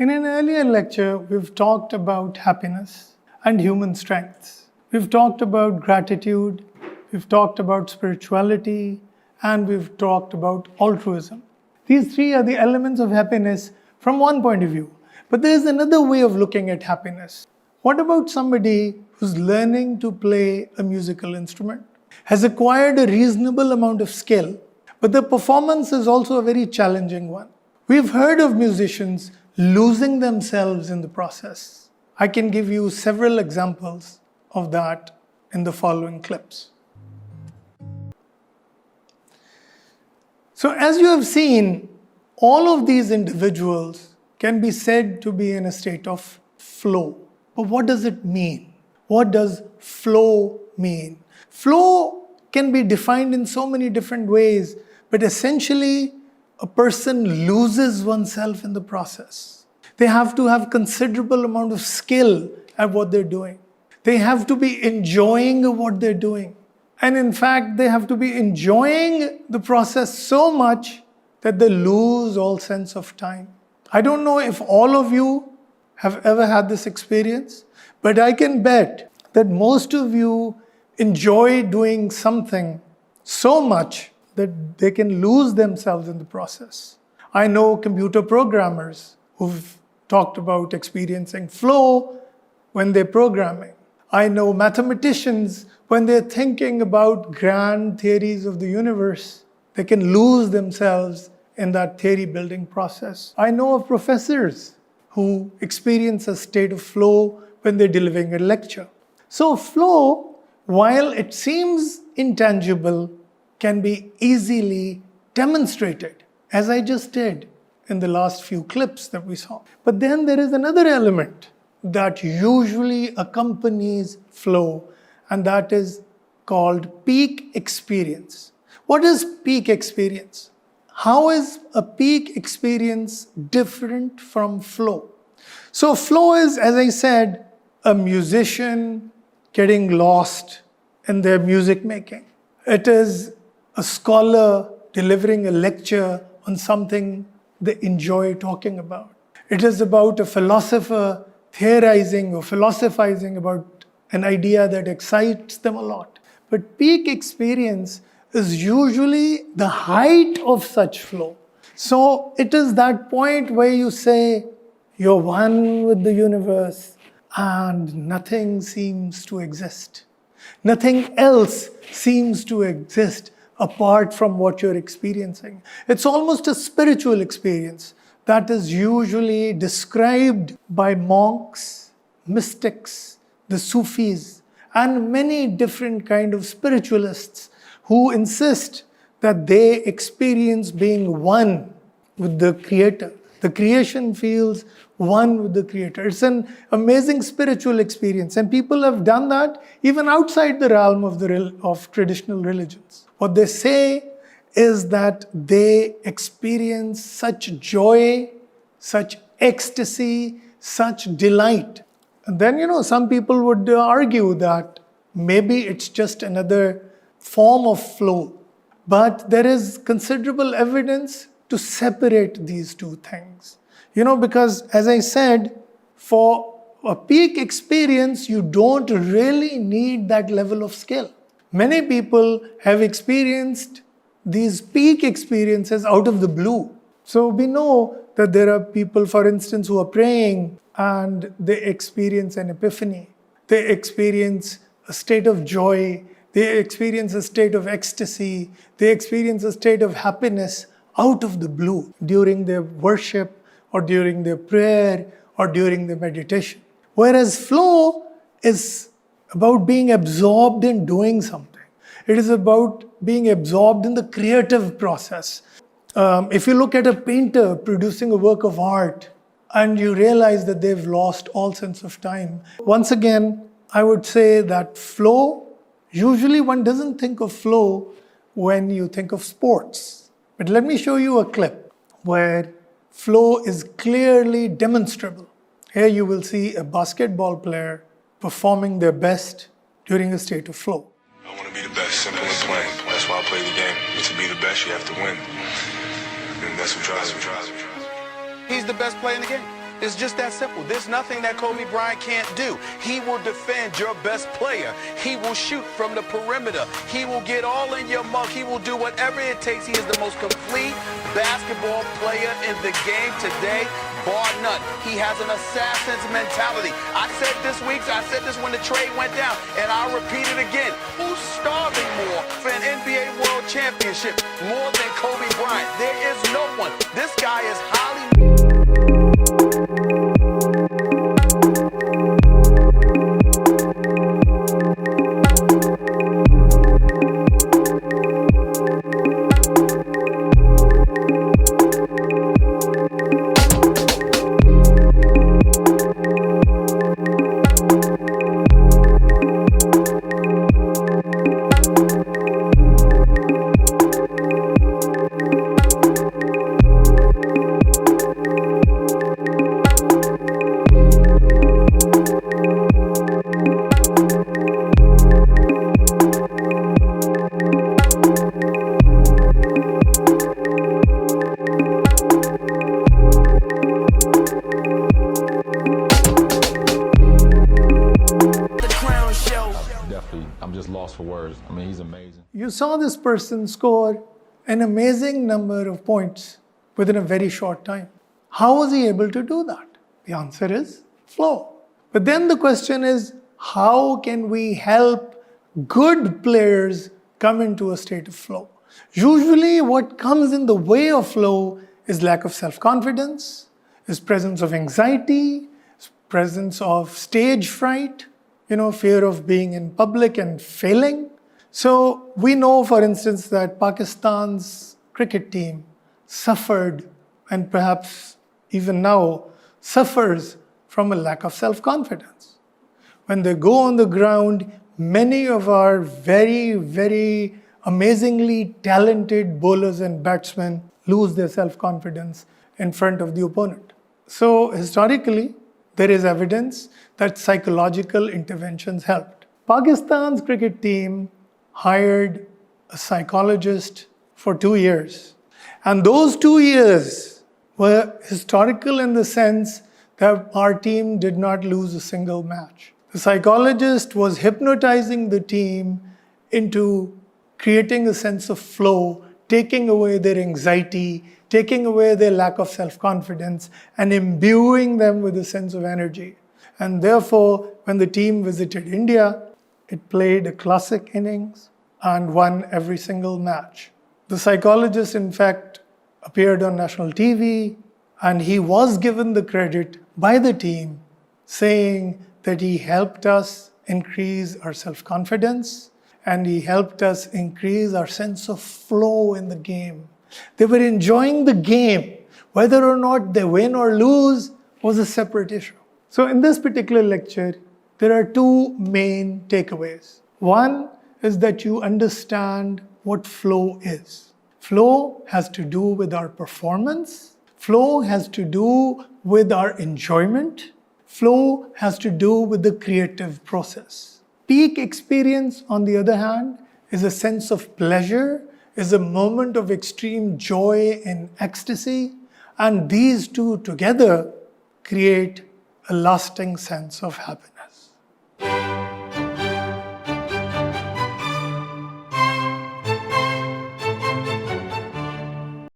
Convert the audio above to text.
In an earlier lecture, we've talked about happiness and human strengths. We've talked about gratitude, we've talked about spirituality, and we've talked about altruism. These three are the elements of happiness from one point of view. But there's another way of looking at happiness. What about somebody who's learning to play a musical instrument, has acquired a reasonable amount of skill, but the performance is also a very challenging one? We've heard of musicians losing themselves in the process. I can give you several examples of that in the following clips. So as you have seen, all of these individuals can be said to be in a state of flow. But what does it mean? What does flow mean? Flow can be defined in so many different ways, but essentially, a person loses oneself in the process. They have to have considerable amount of skill at what they're doing. They have to be enjoying what they're doing. And in fact, they have to be enjoying the process so much that they lose all sense of time. I don't know if all of you have ever had this experience, but I can bet that most of you enjoy doing something so much that they can lose themselves in the process. I know computer programmers who've talked about experiencing flow when they're programming. I know mathematicians, when they're thinking about grand theories of the universe, they can lose themselves in that theory building process. I know of professors who experience a state of flow when they're delivering a lecture. So flow, while it seems intangible, can be easily demonstrated, as I just did in the last few clips that we saw. But then there is another element that usually accompanies flow, and that is called peak experience. What is peak experience? How is a peak experience different from flow? So flow is, as I said, a musician getting lost in their music making. It is a scholar delivering a lecture on something they enjoy talking about. It is about a philosopher theorizing or philosophizing about an idea that excites them a lot. But peak experience is usually the height of such flow. So it is that point where you say, you're one with the universe and nothing seems to exist. Nothing else seems to exist apart from what you're experiencing. It's almost a spiritual experience that is usually described by monks, mystics, the Sufis, and many different kind of spiritualists who insist that they experience being one with the Creator. The creation feels one with the Creator. It's an amazing spiritual experience, and people have done that even outside the realm of traditional religions. What they say is that they experience such joy, such ecstasy, such delight. And then, some people would argue that maybe it's just another form of flow. But there is considerable evidence to separate these two things. Because as I said, for a peak experience, you don't really need that level of skill. Many people have experienced these peak experiences out of the blue. So we know that there are people, for instance, who are praying and they experience an epiphany. They experience a state of joy. They experience a state of ecstasy. They experience a state of happiness out of the blue during their worship or during their prayer or during their meditation. Whereas flow is about being absorbed in doing something. It is about being absorbed in the creative process. If you look at a painter producing a work of art and you realize that they've lost all sense of time, once again, I would say that flow, usually one doesn't think of flow when you think of sports. But let me show you a clip where flow is clearly demonstrable. Here you will see a basketball player performing their best during a state of flow. I want to be the best, simple and plain. That's why I play the game. And to be the best, you have to win. And that's what drives me. He's the best player in the game. It's just that simple. There's nothing that Kobe Bryant can't do. He will defend your best player. He will shoot from the perimeter. He will get all in your mug. He will do whatever it takes. He is the most complete basketball player in the game today, bar none. He has an assassin's mentality. I said this when the trade went down, and I'll repeat it again. Who's starving more for an NBA World Championship more than Kobe Bryant? There is no one. This guy is highly... I'm just lost for words. I mean, he's amazing. You saw this person score an amazing number of points within a very short time. How was he able to do that? The answer is flow. But then the question is, how can we help good players come into a state of flow? Usually what comes in the way of flow is lack of self-confidence, is presence of anxiety, is presence of stage fright, fear of being in public and failing. So we know, for instance, that Pakistan's cricket team suffered, and perhaps even now suffers, from a lack of self-confidence. When they go on the ground, many of our very, very amazingly talented bowlers and batsmen lose their self-confidence in front of the opponent. So historically, there is evidence that psychological interventions helped. Pakistan's cricket team hired a psychologist for 2 years. And those 2 years were historical in the sense that our team did not lose a single match. The psychologist was hypnotizing the team into creating a sense of flow, taking away their anxiety, taking away their lack of self-confidence, and imbuing them with a sense of energy. And therefore, when the team visited India, it played a classic innings and won every single match. The psychologist, in fact, appeared on national TV, and he was given the credit by the team, saying that he helped us increase our self-confidence, and he helped us increase our sense of flow in the game. They were enjoying the game. Whether or not they win or lose was a separate issue. So in this particular lecture, there are two main takeaways. One is that you understand what flow is. Flow has to do with our performance. Flow has to do with our enjoyment. Flow has to do with the creative process. Peak experience, on the other hand, is a sense of pleasure, is a moment of extreme joy and ecstasy, and these two together create a lasting sense of happiness.